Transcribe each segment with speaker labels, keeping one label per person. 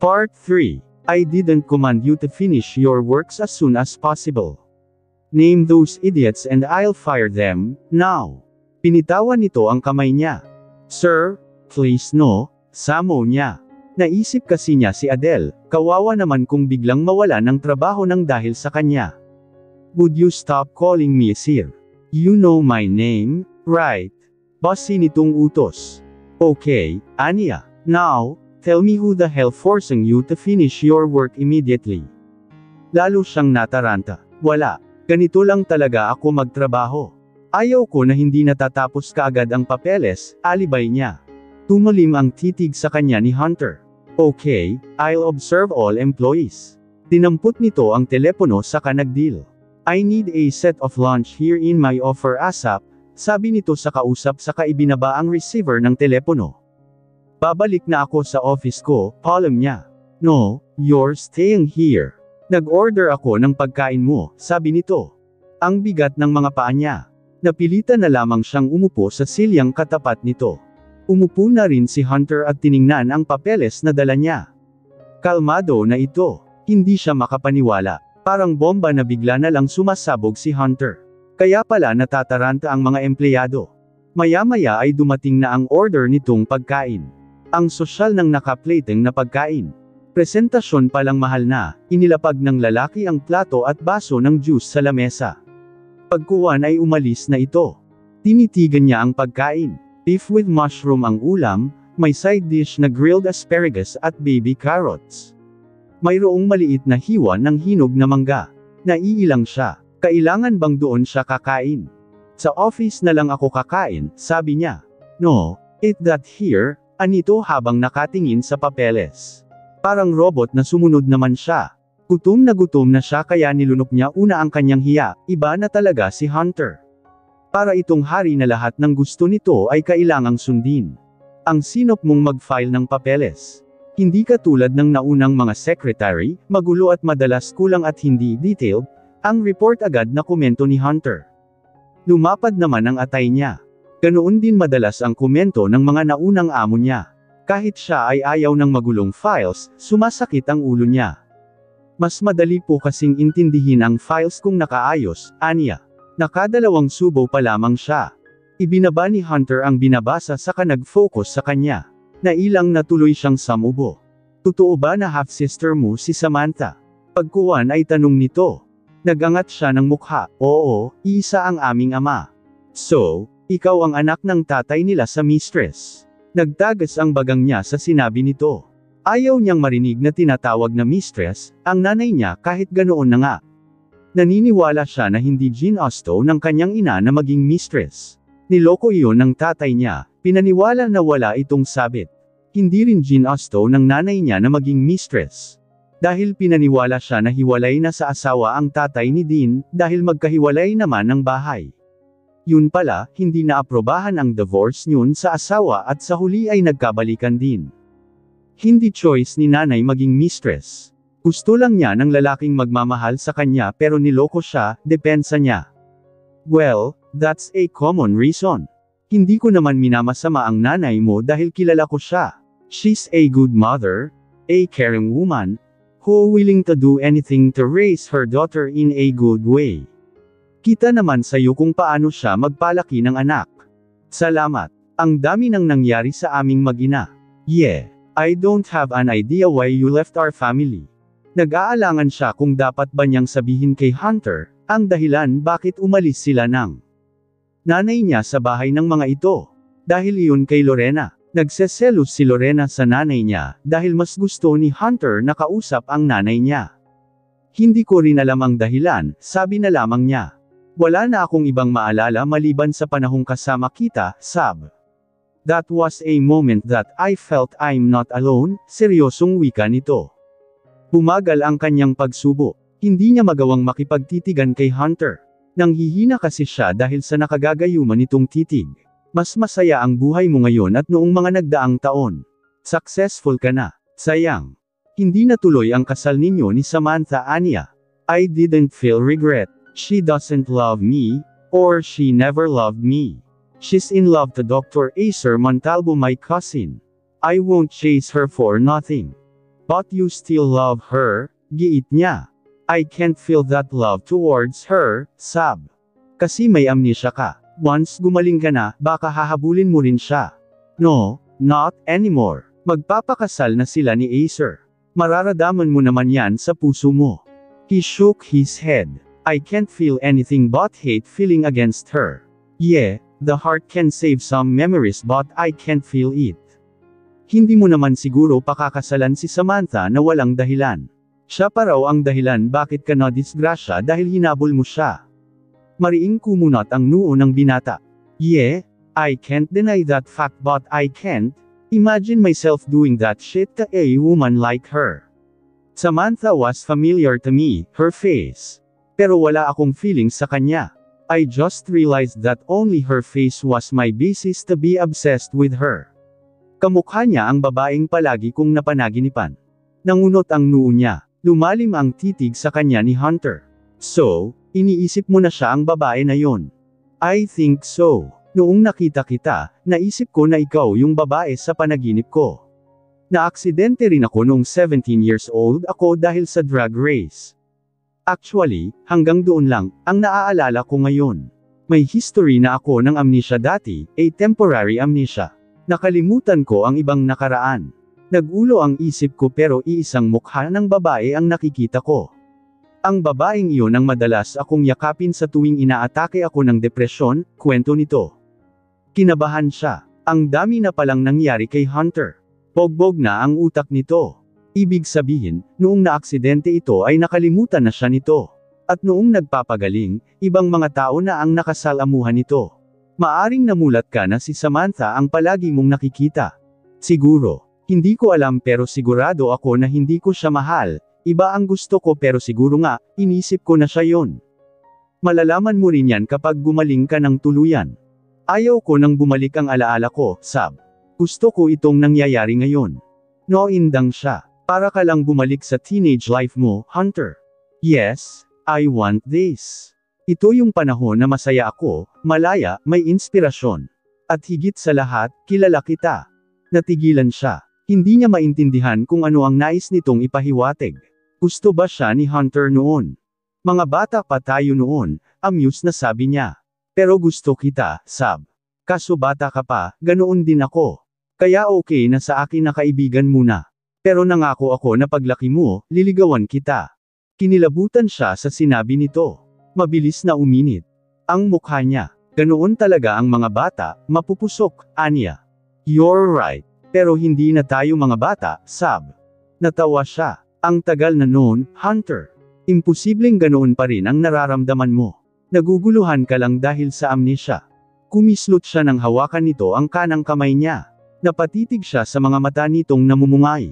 Speaker 1: Part 3. I didn't command you to finish your works as soon as possible. Name those idiots and I'll fire them, now. Pinitawan nito ang kamay niya. Sir, please no, samo niya. Naisip kasi niya si Adele, kawawa naman kung biglang mawala ng trabaho nang dahil sa kanya. Would you stop calling me sir? You know my name, right? Bossy nitong utos. Okay, Anya, now, tell me who the hell forcing you to finish your work immediately. Lalo siyang nataranta. Wala, ganito lang talaga ako magtrabaho. Ayaw ko na hindi natatapos kaagad ang papeles, alibay niya. Tumalim ang titig sa kanya ni Hunter. Okay, I'll observe all employees. Tinampot nito ang telepono saka nagdeal. I need a set of lunch here in my offer ASAP, sabi nito sa kausap saka ibinaba ang receiver ng telepono. Babalik na ako sa office ko, palm niya. No, you're staying here. Nag-order ako ng pagkain mo, sabi nito. Ang bigat ng mga paa niya. Napilitan na lamang siyang umupo sa silyang katapat nito. Umupo na rin si Hunter at tiningnan ang papeles na dala niya. Kalmado na ito. Hindi siya makapaniwala. Parang bomba na bigla na lang sumasabog si Hunter. Kaya pala natataranta ang mga empleyado. Maya-maya ay dumating na ang order nitong pagkain. Ang sosyal ng nakaplating na pagkain. Presentasyon palang mahal na, inilapag ng lalaki ang plato at baso ng juice sa lamesa. Pagkuwan ay umalis na ito. Tinitigan niya ang pagkain. Beef with mushroom ang ulam, may side dish na grilled asparagus at baby carrots. Mayroong maliit na hiwa ng hinog na mangga. Naiilang siya. Kailangan bang doon siya kakain? Sa office na lang ako kakain, sabi niya. No, eat that here, anito habang nakatingin sa papeles. Parang robot na sumunod naman siya. Gutom na siya kaya nilunok niya una ang kanyang hiya, iba na talaga si Hunter. Para itong hari na lahat ng gusto nito ay kailangang sundin. Ang sinop mong mag-file ng papeles. Hindi katulad ng naunang mga secretary, magulo at madalas kulang at hindi detailed, ang report agad na komento ni Hunter. Lumapad naman ang atay niya. Ganoon din madalas ang komento ng mga naunang amo niya. Kahit siya ay ayaw ng magulong files, sumasakit ang ulo niya. Mas madali po kasing intindihin ang files kung nakaayos, aniya. Nakadalawang subo pa lamang siya. Ibinaba ni Hunter ang binabasa saka nag-focus sa kanya. Nailang na tuloy siyang samubo. Totoo ba na half-sister mo si Samantha? Pagkuwan ay tanong nito. Nagangat siya ng mukha. Oo, isa ang aming ama. So, ikaw ang anak ng tatay nila sa mistress. Nagtagas ang bagang niya sa sinabi nito. Ayaw niyang marinig na tinatawag na mistress, ang nanay niya kahit ganoon na nga. Naniniwala siya na hindi ginusto ng kanyang ina na maging mistress. Niloko iyon ng tatay niya, pinaniwala na wala itong sabit. Hindi rin ginusto ng nanay niya na maging mistress. Dahil pinaniwala siya na hiwalay na sa asawa ang tatay ni Dean, dahil magkahiwalay naman ng bahay. Yun pala, hindi naaprobahan ang divorce niyon sa asawa at sa huli ay nagkabalikan din. Hindi choice ni nanay maging mistress. Gusto lang niya ng lalaking magmamahal sa kanya pero niloko siya, depensa niya. Well, that's a common reason. Hindi ko naman minamasama ang nanay mo dahil kilala ko siya. She's a good mother, a caring woman, who willing to do anything to raise her daughter in a good way. Kita naman sa'yo kung paano siya magpalaki ng anak. Salamat. Ang dami nang nangyari sa aming mag-ina. Yeah, I don't have an idea why you left our family. Nag-aalangan siya kung dapat ba niyang sabihin kay Hunter, ang dahilan bakit umalis sila ng nanay niya sa bahay ng mga ito. Dahil iyon kay Lorena. Nagseselos si Lorena sa nanay niya, dahil mas gusto ni Hunter na kausap ang nanay niya. Hindi ko rin alam ang dahilan, sabi na lamang niya. Wala na akong ibang maalala maliban sa panahong kasama kita, sab. That was a moment that I felt I'm not alone, seryosong wika nito. Bumagal ang kanyang pagsubo. Hindi niya magawang makipagtitigan kay Hunter. Nanghihina kasi siya dahil sa nakagagayuman nitong titig. Mas masaya ang buhay mo ngayon at noong mga nagdaang taon. Successful ka na. Sayang. Hindi natuloy ang kasal ninyo ni Samantha Anya. I didn't feel regret. She doesn't love me, or she never loved me. She's in love to Dr. Acer Montalvo, my cousin. I won't chase her for nothing. But you still love her, giit niya. I can't feel that love towards her, Sab. Kasi may amnesia ka. Once gumaling ka na, baka hahabulin mo rin siya. No, not anymore. Magpapakasal na sila ni Acer. Mararadaman mo naman yan sa puso mo. He shook his head. I can't feel anything but hate feeling against her. Yeah, the heart can save some memories but I can't feel it. Hindi mo naman siguro pakakasalan si Samantha na walang dahilan. Siya pa raw ang dahilan bakit ka na-disgrasya dahil hinabol mo siya. Mariing kumunat ang noo ng binata. Yeah, I can't deny that fact but I can't imagine myself doing that shit to a woman like her. Samantha was familiar to me, her face. Pero wala akong feelings sa kanya. I just realized that only her face was my basis to be obsessed with her. Kamukha niya ang babaeng palagi kong napanaginipan. Nangunot ang noo niya. Lumalim ang titig sa kanya ni Hunter. So, iniisip mo na siya ang babae na yon? I think so. Noong nakita kita, naisip ko na ikaw yung babae sa panaginip ko. Naaksidente rin ako noong 17 years old ako dahil sa drag race. Actually, hanggang doon lang, ang naaalala ko ngayon. May history na ako ng amnesia dati, a temporary amnesia. Nakalimutan ko ang ibang nakaraan. Nagulo ang isip ko pero iisang mukha ng babae ang nakikita ko. Ang babaeng iyon ang madalas akong yakapin sa tuwing inaatake ako ng depresyon, kwento nito. Kinabahan siya. Ang dami na palang nangyari kay Hunter. Pogbog na ang utak nito. Ibig sabihin, noong naaksidente ito ay nakalimutan na siya nito. At noong nagpapagaling, ibang mga tao na ang nakasalamuhan nito. Maaring namulat ka na si Samantha ang palagi mong nakikita. Siguro. Hindi ko alam pero sigurado ako na hindi ko siya mahal. Iba ang gusto ko pero siguro nga, inisip ko na siya yon. Malalaman mo rin yan kapag gumaling ka ng tuluyan. Ayaw ko nang bumalik ang alaala ko, Sab. Gusto ko itong nangyayari ngayon. Noindang siya. Para ka lang bumalik sa teenage life mo, Hunter. Yes, I want this. Ito yung panahon na masaya ako, malaya, may inspirasyon. At higit sa lahat, kilala kita. Natigilan siya. Hindi niya maintindihan kung ano ang nais nitong ipahiwatig. Gusto ba siya ni Hunter noon? Mga bata pa tayo noon, amused na sabi niya. Pero gusto kita, Sab. Kaso bata ka pa, ganoon din ako. Kaya okay na sa akin na kaibigan muna. Pero nangako ako na paglaki mo, liligawan kita. Kinilabutan siya sa sinabi nito. Mabilis na uminit. Ang mukha niya. Ganoon talaga ang mga bata, mapupusok, aniya. You're right. Pero hindi na tayo mga bata, Sab. Natawa siya. Ang tagal na noon, Hunter. Imposibleng ganoon pa rin ang nararamdaman mo. Naguguluhan ka lang dahil sa amnesia. Kumislot siya nang hawakan nito ang kanang kamay niya. Napatitig siya sa mga mata nitong namumungay.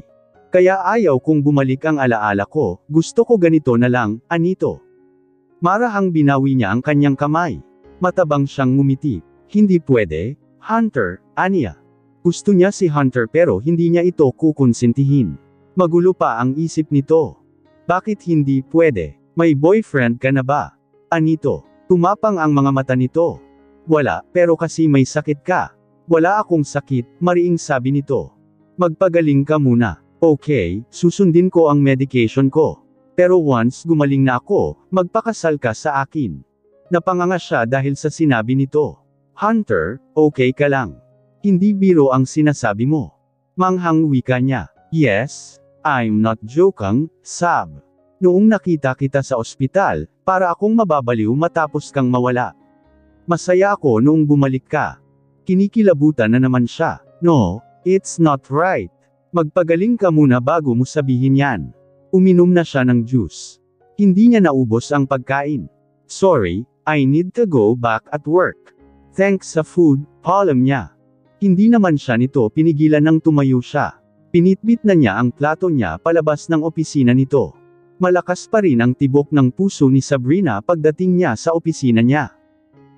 Speaker 1: Kaya ayaw kong bumalik ang alaala ko, gusto ko ganito na lang, anito. Marahang binawi niya ang kanyang kamay. Matabang siyang ngumiti. Hindi pwede, Hunter, aniya. Gusto niya si Hunter pero hindi niya ito kukonsintihin. Magulo pa ang isip nito. Bakit hindi pwede? May boyfriend ka na ba? Anito. Tumapang ang mga mata nito. Wala, pero kasi may sakit ka. Wala akong sakit, mariing sabi nito. Magpagaling ka muna. Okay, susundin ko ang medication ko. Pero once gumaling na ako, magpakasal ka sa akin. Napanganga siya dahil sa sinabi nito. Hunter, okay ka lang. Hindi biro ang sinasabi mo. Manghang wika niya. Yes, I'm not joking, Sab. Noong nakita kita sa ospital, para akong mababaliw matapos kang mawala. Masaya ako noong bumalik ka. Kinikilabutan na naman siya. No, it's not right. Magpagaling ka muna bago mo sabihin yan. Uminom na siya ng juice. Hindi niya naubos ang pagkain. Sorry, I need to go back at work. Thanks sa food, paalam niya. Hindi naman siya nito pinigilan nang tumayo siya. Pinitbit na niya ang plato niya palabas ng opisina nito. Malakas pa rin ang tibok ng puso ni Sabrina pagdating niya sa opisina niya.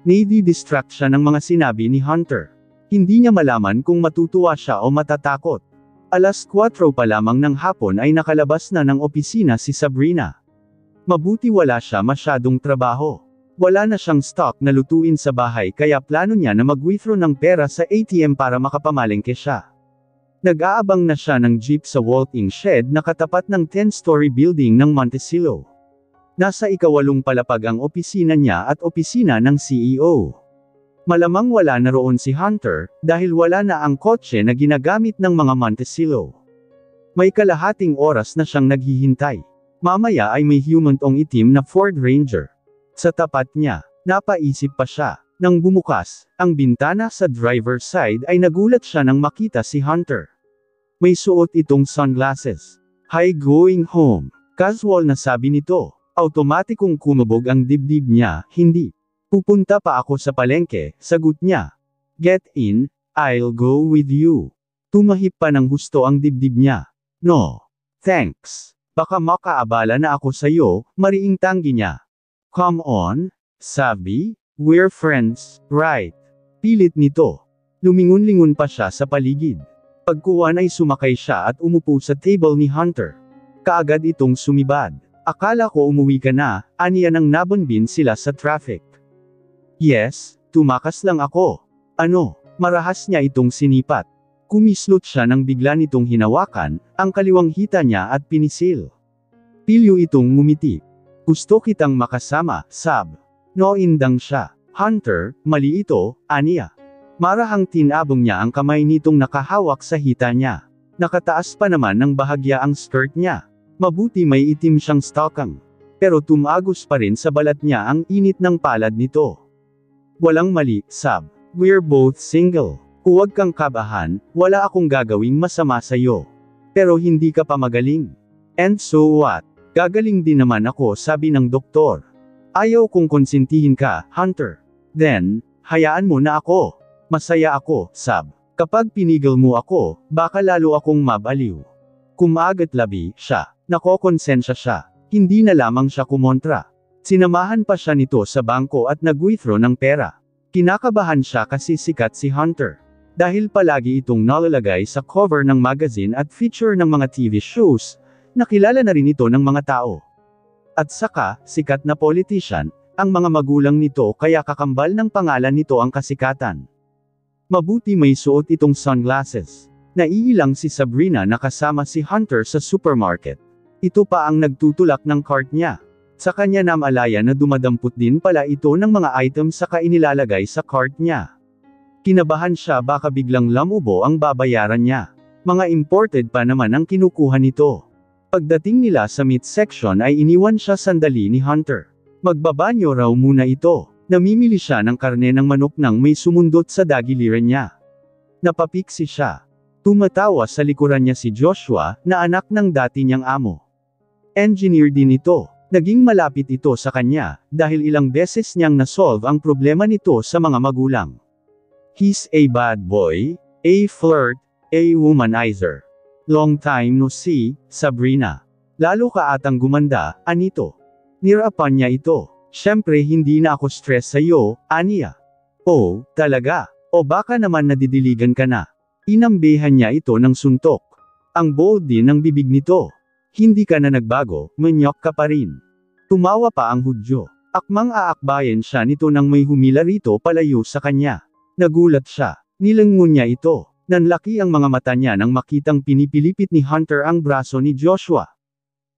Speaker 1: Nadi-distract siya ng mga sinabi ni Hunter. Hindi niya malaman kung matutuwa siya o matatakot. 4:00 pa lamang ng hapon ay nakalabas na ng opisina si Sabrina. Mabuti wala siya masyadong trabaho. Wala na siyang stock na lutuin sa bahay kaya plano niya na mag-withdraw ng pera sa ATM para makapamalengke siya. Nag-aabang na siya ng jeep sa walk-in shed na katapat ng 10-story building ng Montecillo. Nasa ika-8 palapag ang opisina niya at opisina ng CEO. Malamang wala na roon si Hunter, dahil wala na ang kotse na ginagamit ng mga Montecillo. May kalahating oras na siyang naghihintay. Mamaya ay may humantong itim na Ford Ranger. Sa tapat niya, napaisip pa siya. Nang bumukas ang bintana sa driver's side ay nagulat siya nang makita si Hunter. May suot itong sunglasses. "Hi, going home." Casual na sabi nito. Automatikong kumabog ang dibdib niya, "Hindi. Pupunta pa ako sa palengke," sagot niya. "Get in, I'll go with you." Tumahip pa ng husto ang dibdib niya. "No. Thanks. Baka makaabala na ako sa'yo," mariing tanggi niya. "Come on, sabi. We're friends, right?" Pilit nito. Lumingon-lingon pa siya sa paligid. Pagkuwan ay sumakay siya at umupo sa table ni Hunter. Kaagad itong sumibad. "Akala ko umuwi ka na," aniya nang nabunbin sila sa traffic. "Yes, tumakas lang ako." "Ano?" Marahas niya itong sinipat. Kumislot siya nang bigla nitong hinawakan ang kaliwang hita niya at pinisil. Pilyo itong ngumiti. "Gusto kitang makasama, sab." Noindang siya. "Hunter, mali ito," aniya. Marahang tinabong niya ang kamay nitong nakahawak sa hita niya. Nakataas pa naman ng bahagya ang skirt niya. Mabuti may itim siyang stocking. Pero tumagos pa rin sa balat niya ang init ng palad nito. "Walang mali, sab. We're both single. Huwag kang kabahan, wala akong gagawing masama sa'yo. Pero hindi ka pa magaling." "And so what? Gagaling din naman ako," sabi ng doktor. "Ayaw kong konsentihin ka, Hunter." "Then, hayaan mo na ako. Masaya ako, sab. Kapag pinigil mo ako, baka lalo akong mabaliw." Kumagat labi siya. Nakokonsensya siya. Hindi na lamang siya kumontra. Sinamahan pa siya nito sa bangko at nag-withdraw ng pera. Kinakabahan siya kasi sikat si Hunter. Dahil palagi itong nalalagay sa cover ng magazine at feature ng mga TV shows, nakilala na rin ito ng mga tao. At saka, sikat na politician, ang mga magulang nito kaya kakambal ng pangalan nito ang kasikatan. Mabuti may suot itong sunglasses. Naiilang si Sabrina na kasama si Hunter sa supermarket. Ito pa ang nagtutulak ng cart niya. Sa kanya namalaya na dumadampot din pala ito ng mga items saka inilalagay sa cart niya. Kinabahan siya baka biglang lamubo ang babayaran niya. Mga imported pa naman ang kinukuha nito. Pagdating nila sa meat section ay iniwan siya sandali ni Hunter. Magbabanyo raw muna ito. Namimili siya ng karne ng manok nang may sumundot sa dagiliran niya. Napapiksi siya. Tumatawa sa likuran niya si Joshua, na anak ng dati niyang amo. Engineer din ito. Naging malapit ito sa kanya, dahil ilang beses niyang nasolve ang problema nito sa mga magulang. He's a bad boy, a flirt, a womanizer. Long time no see, Sabrina. Lalo ka atang gumanda, anito. Nirapan niya ito. Siyempre hindi na ako stress sa'yo, aniya. "Oh, talaga? O baka naman nadidiligan ka na?" Inambehan niya ito ng suntok. Ang bold din ng bibig nito. "Hindi ka na nagbago, manyok ka pa rin." Tumawa pa ang Hudyo. Akmang aakbayan siya nito nang may humila rito palayo sa kanya. Nagulat siya. Nilangon niya ito. Nanlaki ang mga mata niya nang makitang pinipilipit ni Hunter ang braso ni Joshua.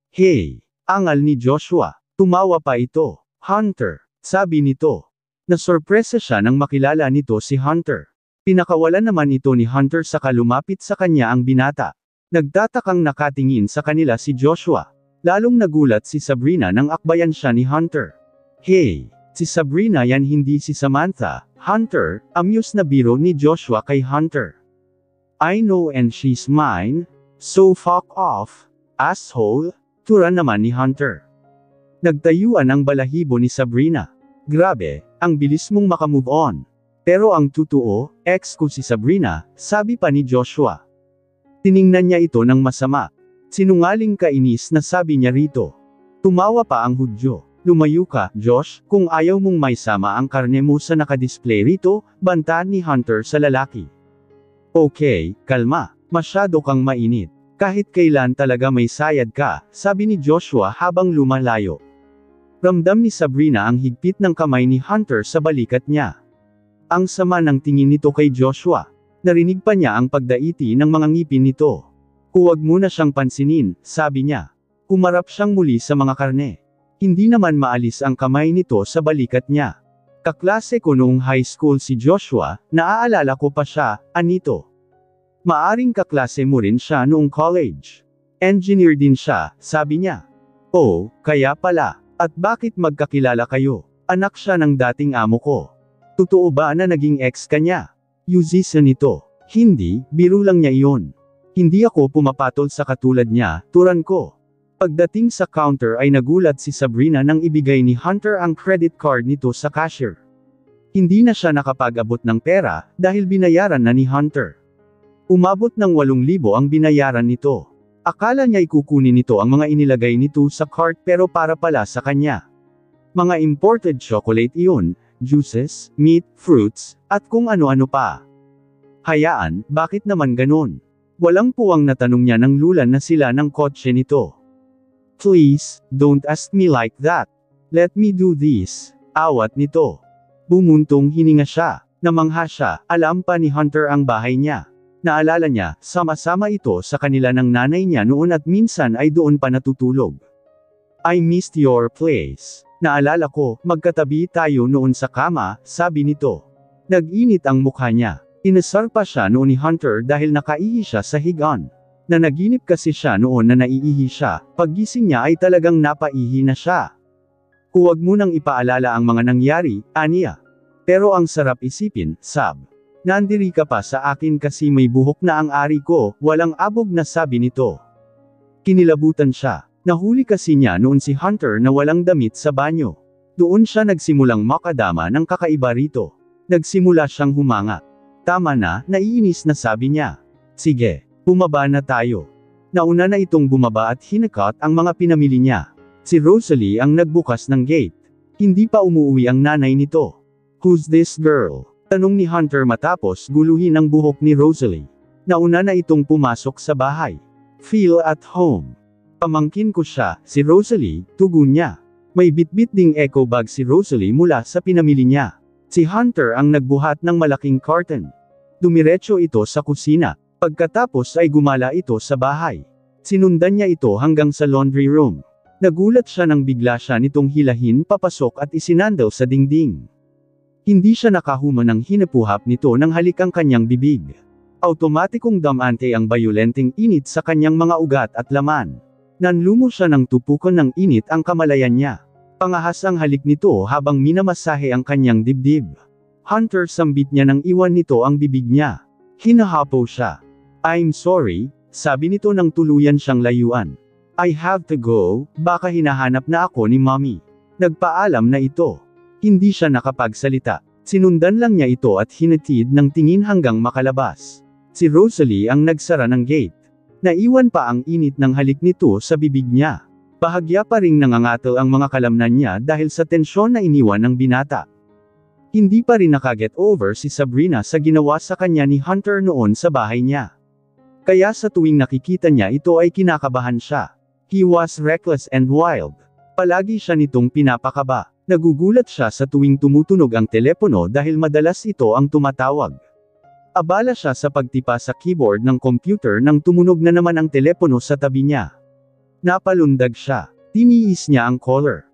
Speaker 1: "Hey!" Angal ni Joshua. Tumawa pa ito. "Hunter," sabi nito. Nasorpresa siya nang makilala nito si Hunter. Pinakawalan naman ito ni Hunter saka lumapit sa kanya ang binata. Nagtatakang nakatingin sa kanila si Joshua. Lalong nagulat si Sabrina nang akbayan siya ni Hunter. "Hey! Si Sabrina yan hindi si Samantha, Hunter," amused na biro ni Joshua kay Hunter. "I know and she's mine, so fuck off, asshole," tura naman ni Hunter. Nagtayuan ang balahibo ni Sabrina. "Grabe, ang bilis mong makamove on. Pero ang totoo, ex ko si Sabrina," sabi pa ni Joshua. Tiningnan niya ito ng masama. "Sinungaling ka inis na sabi niya rito." Tumawa pa ang Hudyo. "Lumayo ka, Josh, kung ayaw mong maisama ang karne mo sa nakadisplay rito," banta ni Hunter sa lalaki. "Okay, kalma. Masyado kang mainit. Kahit kailan talaga may sayad ka," sabi ni Joshua habang lumalayo. Ramdam ni Sabrina ang higpit ng kamay ni Hunter sa balikat niya. Ang sama ng tingin nito kay Joshua. Narinig pa niya ang pagdaiti ng mga ngipin nito. Huwag mo na siyang pansinin, sabi niya. Umarap siyang muli sa mga karne. Hindi naman maalis ang kamay nito sa balikat niya. Kaklase ko noong high school si Joshua, naaalala ko pa siya, anito. Maaring kaklase mo rin siya noong college. Engineer din siya, sabi niya. Oh, kaya pala. At bakit magkakilala kayo? Anak siya ng dating amo ko. Totoo ba na naging ex ka niya? Yuzisa nito. Hindi, biro lang niya iyon. Hindi ako pumapatol sa katulad niya, turan ko. Pagdating sa counter ay nagulat si Sabrina nang ibigay ni Hunter ang credit card nito sa cashier. Hindi na siya nakapag-abot ng pera, dahil binayaran na ni Hunter. Umabot ng 8,000 ang binayaran nito. Akala niya ikukunin nito ang mga inilagay nito sa cart pero para pala sa kanya. Mga imported chocolate iyon, juices, meat, fruits, at kung ano-ano pa. Hayaan, bakit naman ganon? Walang puwang na tanong niya ng lulan na sila ng kotse nito. Please, don't ask me like that. Let me do this. Awat nito. Bumuntong hininga siya. Namangha siya, alam pa ni Hunter ang bahay niya. Naalala niya, sama-sama ito sa kanila ng nanay niya noon at minsan ay doon pa natutulog. I missed your place. Naalala ko, magkatabi tayo noon sa kama, sabi nito. Nag-init ang mukha niya. Inasar pa siya noon ni Hunter dahil nakaihi siya sa higaan. Nanaginip kasi siya noon na naiihi siya, paggising niya ay talagang napaihi na siya. Huwag mo nang ipaalala ang mga nangyari, aniya. Pero ang sarap isipin, sab. Nandiri ka pa sa akin kasi may buhok na ang ari ko, walang abog na sabi nito. Kinilabutan siya. Nahuli kasi niya noon si Hunter na walang damit sa banyo. Doon siya nagsimulang makadama ng kakaiba rito. Nagsimula siyang humanga. Tama na, naiinis na sabi niya. Sige, bumaba na tayo. Nauna na itong bumaba at hinakot ang mga pinamili niya. Si Rosalie ang nagbukas ng gate. Hindi pa umuwi ang nanay nito. Who's this girl? Tanong ni Hunter matapos guluhin ang buhok ni Rosalie. Nauna na itong pumasok sa bahay. Feel at home. Pamangkin ko siya, si Rosalie, tugon niya. May bitbit ding eco bag si Rosalie mula sa pinamili niya. Si Hunter ang nagbuhat ng malaking carton. Dumiretso ito sa kusina. Pagkatapos ay gumala ito sa bahay. Sinundan niya ito hanggang sa laundry room. Nagulat siya nang bigla siya nitong hilahin papasok at isinandal sa dingding. Hindi siya nakahuma ng hinapuhap nito nang halik ang kanyang bibig. Automatikong damante ang bayolenteng init sa kanyang mga ugat at laman. Nanlumo siya ng tupukan ng init ang kamalayan niya. Pangahas ang halik nito habang minamasahe ang kanyang dibdib. Hunter sambit niya nang iwan nito ang bibig niya. Hinahapo siya. I'm sorry, sabi nito nang tuluyan siyang layuan. I have to go, baka hinahanap na ako ni mommy. Nagpaalam na ito. Hindi siya nakapagsalita. Sinundan lang niya ito at hinatid ng tingin hanggang makalabas. Si Rosalie ang nagsara ng gate. Naiwan pa ang init ng halik nito sa bibig niya. Bahagya pa ring nangangatal ang mga kalamnan niya dahil sa tensyon na iniwan ng binata. Hindi pa rin nakaget over si Sabrina sa ginawa sa kanya ni Hunter noon sa bahay niya. Kaya sa tuwing nakikita niya ito ay kinakabahan siya. He was reckless and wild. Palagi siya nitong pinapakaba. Nagugulat siya sa tuwing tumutunog ang telepono dahil madalas ito ang tumatawag. Abala siya sa pagtipa sa keyboard ng computer nang tumunog na naman ang telepono sa tabi niya. Napalundag siya. Tiniis niya ang caller.